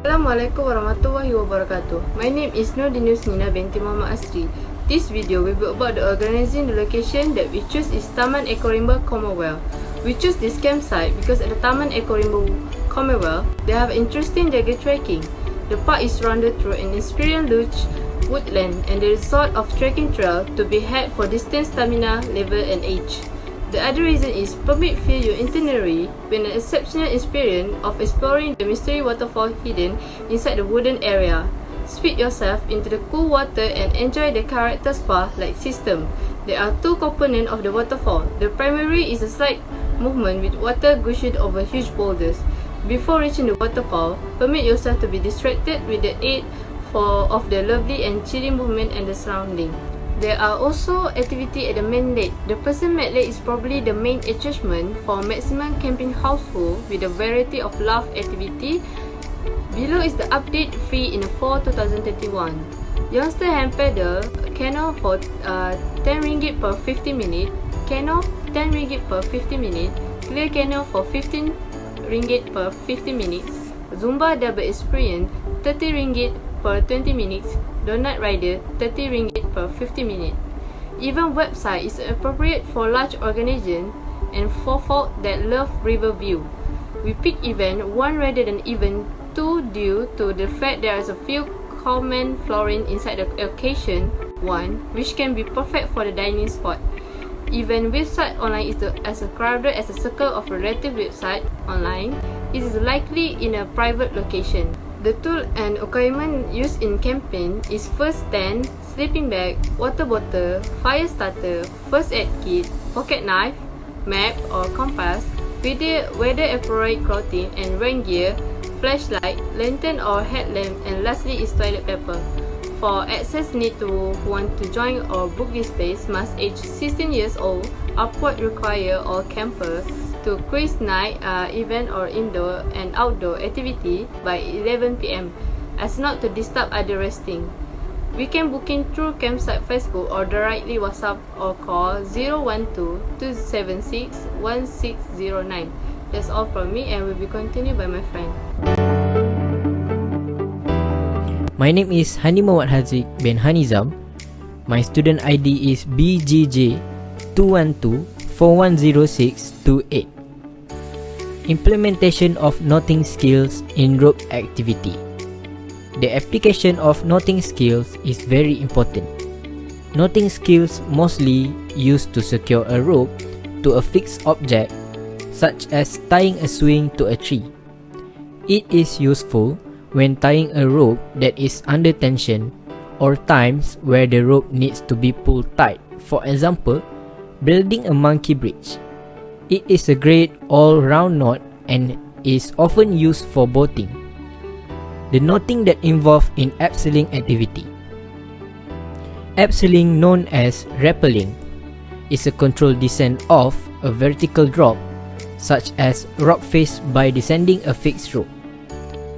Assalamualaikum warahmatullahi wabarakatuh. My name is HUSNINA binti Muhammad ASRI. This video will be about the organizing. The location that we choose is Taman Ekorimba Commonwealth. We choose this campsite because at the Taman Ekorimba Commonwealth, they have interesting jagged trekking. The park is surrounded through an inspiring lush woodland and there is sort of trekking trail to be had for distance, stamina, level and age. The other reason is permit fill your itinerary with an exceptional experience of exploring the mystery waterfall hidden inside the wooden area. Speed yourself into the cool water and enjoy the character spa-like system. There are two components of the waterfall. The primary is a slight movement with water gushing over huge boulders. Before reaching the waterfall, permit yourself to be distracted with the aid of the lovely and chilling movement and the surrounding. There are also activities at the main lake. The person mat lake is probably the main attachment for maximum camping household with a variety of laugh activity. Below is the update fee in the fall 2021. Youngster hand paddle canoe for 10 ringgit per 50 minute, canoe 10 ringgit per 50 minute, clear canoe for 15 ringgit per 50 minutes, Zumba double experience 30 ringgit per 20 minutes, donut rider 30 ringgit per 50 minutes. Even website is appropriate for large organization and for folk that love river view. We pick event 1 rather than event 2 due to the fact there is a few common flooring inside the occasion 1, which can be perfect for the dining spot. Even website online is as crowded as a circle of relative website online. It is likely in a private location. The tool and equipment used in camping is first tent, sleeping bag, water bottle, fire starter, first aid kit, pocket knife, map or compass, weather appropriate clothing and rain gear, flashlight, lantern or headlamp, and lastly is toilet paper. For access need to who want to join or book this place must age 16 years old, upward require or camper to cruise night event or indoor and outdoor activity by 11 PM as not to disturb other resting. Weekend booking through campsite Facebook or directly WhatsApp or call 012-276-1609. That's all from me and will be continued by my friend. My name is HAZIQ bin HANIZAM. My student ID is BGJ212410628. Implementation of noting skills in rope activity. The application of noting skills is very important. Noting skills mostly used to secure a rope to a fixed object, such as tying a swing to a tree. It is useful when tying a rope that is under tension or times where the rope needs to be pulled tight. For example, building a monkey bridge. It is a great all-round knot and is often used for boating. The knotting that involved in abseiling activity. Abseiling, known as rappelling, is a controlled descent of a vertical drop, such as rock face by descending a fixed rope.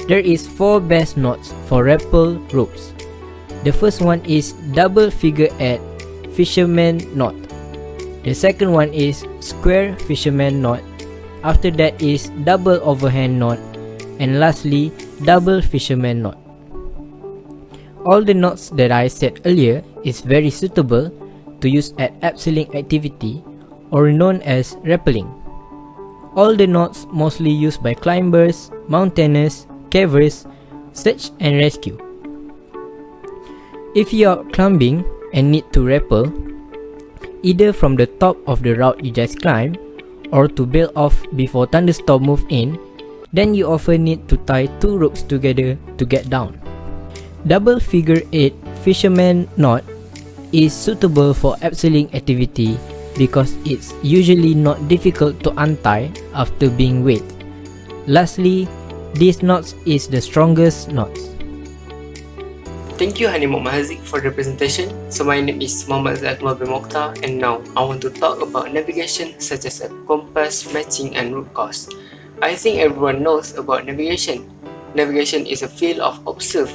There is 4 best knots for rappel ropes. The first one is double figure 8 fisherman knot. The second one is square fisherman knot. After that is double overhand knot. And lastly, double fisherman knot. All the knots that I said earlier is very suitable to use at abseiling activity or known as rappelling. All the knots mostly used by climbers, mountaineers, cavers, search and rescue. If you are climbing and need to rappel, either from the top of the route you just climbed or to bail off before thunderstorm move in, then you often need to tie 2 ropes together to get down. Double figure 8 fisherman knot is suitable for abseiling activity because it's usually not difficult to untie after being weighed. Lastly, these knots is the strongest knots. Thank you HAZIQ for the presentation. So my name is AKMAL bin MOKHTAR and now I want to talk about navigation such as a compass, matching and route course. I think everyone knows about navigation. Navigation is a field of observe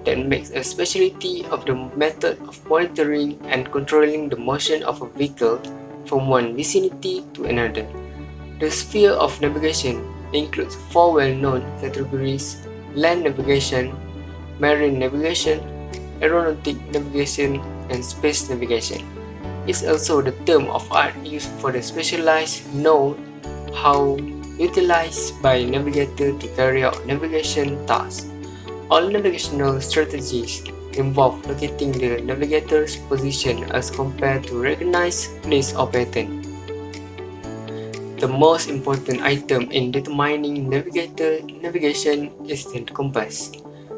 that makes a specialty of the method of monitoring and controlling the motion of a vehicle from one vicinity to another. The sphere of navigation includes 4 well-known categories: land navigation, marine navigation, aeronautic navigation, and space navigation. It's also the term of art used for the specialized know-how utilized by navigator to carry out navigation tasks. All navigational strategies involve locating the navigator's position as compared to recognized place or pattern. The most important item in determining navigation is the compass.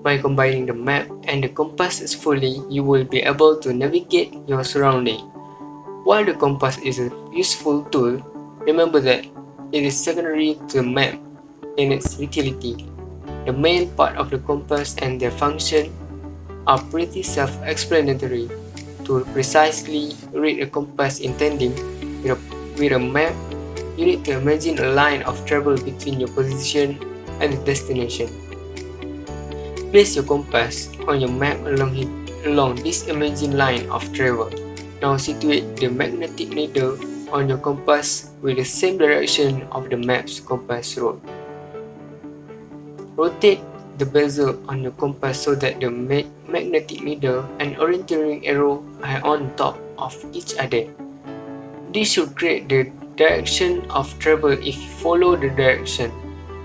By combining the map and the compass fully, you will be able to navigate your surrounding. While the compass is a useful tool, remember that it is secondary to the map in its utility. The main part of the compass and their function are pretty self-explanatory. To precisely read a compass in tandem with a map, you need to imagine a line of travel between your position and the destination. Place your compass on your map along this imagined line of travel. Now situate the magnetic needle on your compass with the same direction of the map's compass rod. Rotate the bezel on your compass so that the magnetic needle and orienteering arrow are on top of each other. This should create the direction of travel if you follow the direction.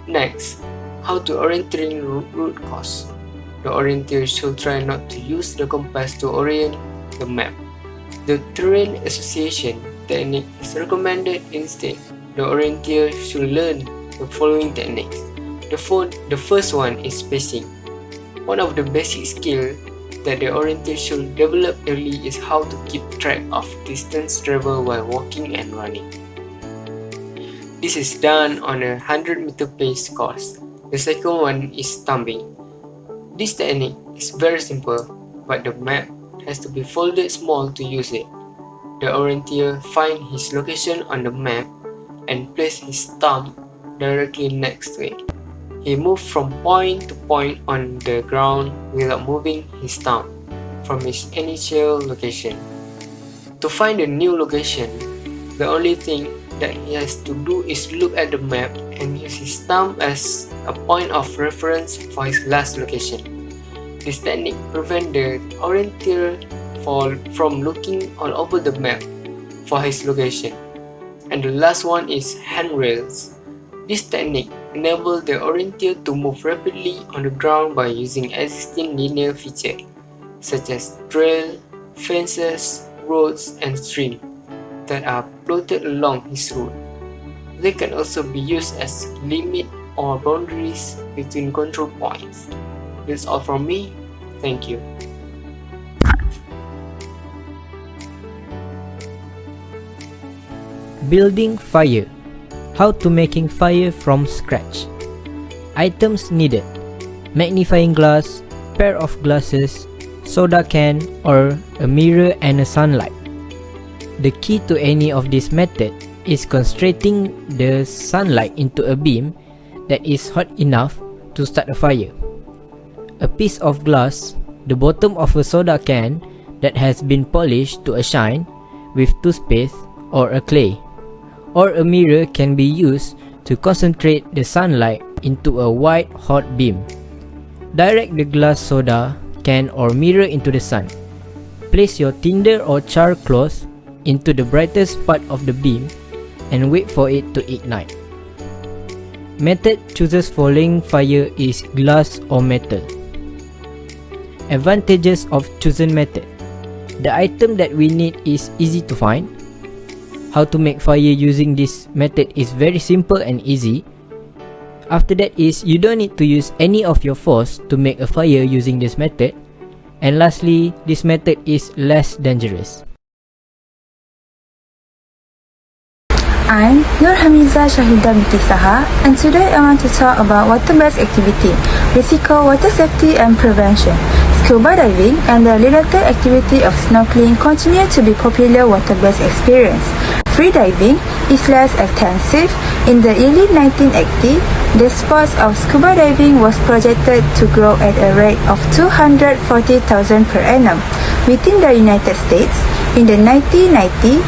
Next, how to orienteering root cause. The orienteer should try not to use the compass to orient the map. The terrain association technique is recommended instead. The orienteer should learn the following techniques. The first one is spacing. One of the basic skills that the orienteer should develop early is how to keep track of distance traveled while walking and running. This is done on a 100-meter pace course. The second one is thumbing. This technique is very simple, but the map has to be folded small to use it. The orienteer finds his location on the map and places his thumb directly next to it. He moves from point to point on the ground without moving his thumb from his initial location. To find a new location, the only thing that he has to do is look at the map and use his thumb as a point of reference for his last location. This technique prevents the orienteer from looking all over the map for his location. And the last one is handrails. This technique enables the orienteer to move rapidly on the ground by using existing linear features such as trail, fences, roads, and streams that are plotted along his route. They can also be used as limit or boundaries between control points. That's all from me. Thank you. Building fire. How to making fire from scratch. Items needed: magnifying glass, pair of glasses, soda can or a mirror and a sunlight. The key to any of this method is concentrating the sunlight into a beam that is hot enough to start a fire. A piece of glass, the bottom of a soda can that has been polished to a shine with toothpaste or a clay, or a mirror can be used to concentrate the sunlight into a white hot beam. Direct the glass soda can or mirror into the sun. Place your tinder or char cloth into the brightest part of the beam and wait for it to ignite. Method chooses for laying fire is glass or metal. Advantages of chosen method: the item that we need is easy to find. How to make fire using this method is very simple and easy. After that is you don't need to use any of your force to make a fire using this method. And lastly, this method is less dangerous. I'm Nur HAMEEZAH SHAHEEDAH binti SAHAK, and today I want to talk about water-based activity, risiko water safety and prevention. Scuba diving and the related activity of snorkeling continue to be popular water-based experience. Free diving is less extensive. In the early 1980s, the sport of scuba diving was projected to grow at a rate of 240,000 per annum. Within the United States, in the 1990s,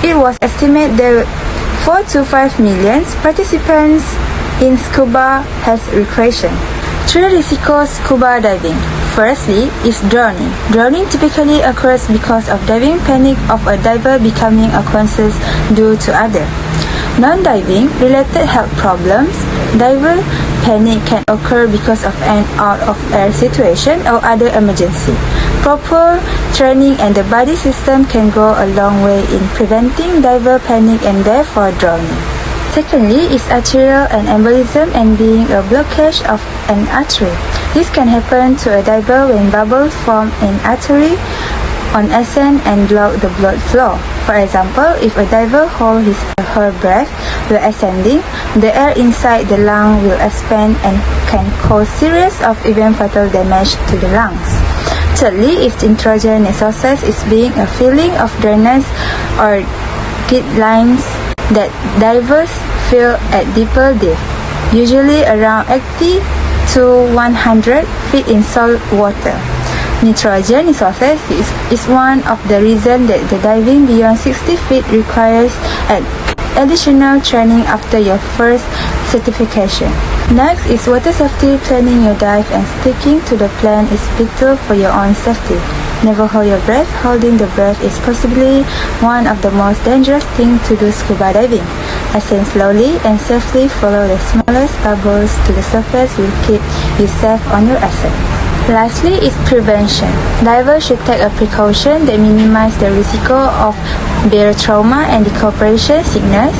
it was estimated that 4 to 5 million participants in scuba health recreation. Three risiko scuba diving. Firstly is drowning. Drowning typically occurs because of diving panic of a diver becoming unconscious due to other non-diving related health problems. Diver panic can occur because of an out of air situation or other emergency. Proper training and the body system can go a long way in preventing diver panic and therefore drowning. Secondly is arterial and embolism and being a blockage of an artery. This can happen to a diver when bubbles form in artery on ascent and block the blood flow. For example, if a diver holds his or her breath while ascending, the air inside the lung will expand and can cause serious of even fatal damage to the lungs. Thirdly is intragenous is being a feeling of dryness or guidelines that divers feel at deeper depth, usually around 80 to 100 feet in salt water. Nitrogen is one of the reasons that the diving beyond 60 feet requires additional training after your first certification. Next is water safety. Planning your dive and sticking to the plan is vital for your own safety. Never hold your breath. Holding the breath is possibly one of the most dangerous things to do scuba diving. Ascend slowly and safely. Follow the smallest bubbles to the surface will keep you safe on your ascent. Lastly is prevention. Divers should take a precaution that minimize the risiko of bare trauma and decompression sickness.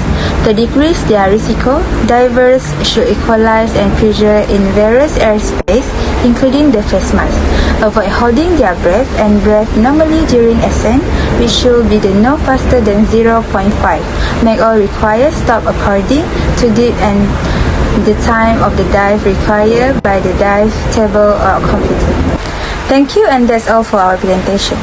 To decrease their risiko, divers should equalize and pressure in various airspace, including the face mask. Avoid holding their breath and breathe normally during ascent, which should be no faster than 0.5. Make all required stop according to depth and the time of the dive required by the dive table or computer. Thank you, and that's all for our presentation.